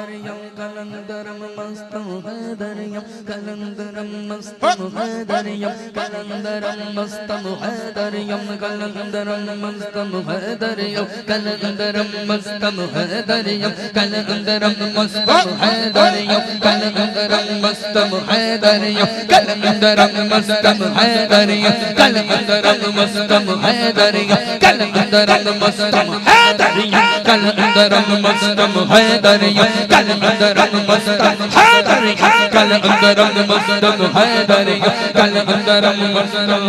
हैदरियम कलंदरम मस्तम हैदरियम कलंदरम मस्तम हैदरियम कलंदरम मस्तम हैदरियम कलंदरम मस्तम हैदरियम कलंदरम मस्तम हैदरियम कलंदरम मस्तम हैदरियम कलंदरम मस्तम हैदरियम कलंदरम मस्तम हैदरियम कलंदरम मस्तम हैदरियम कलंदरम मस्तम हैदरियम कलंदरम मस्तम हैदरियम कलंदरम मस्तम हैदरियम कलंदरम मस्तम हैदरियम कलंदरम मस्तम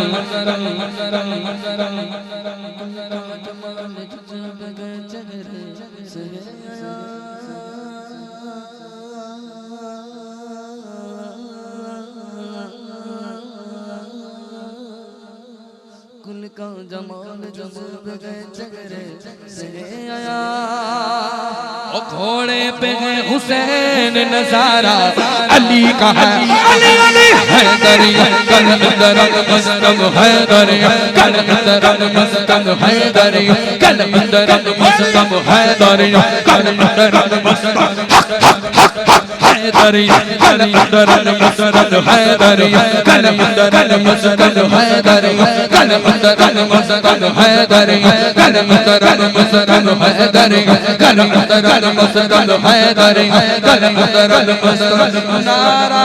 कुल का जमाल जज़ब गए चेहरे से आया ओ घोड़े पे है हुसैन नजारा अली का है अली अली हैदरिया कलंदरम मस्तम हैदरिया कलंदरम मस्तम हैदरिया कलंदरम मस्तम हैदरिया कलंदरम मस्तम हैदरिया कलंदरम मस्तम हैदरिया कलंदरम मस्तम हैदरिया कलंदरम मस्तम हैदरिया कलंदरम मस्तम हैदरिया कलंदरम मस्तम हैदरिया कलंदरम मस्तम नारा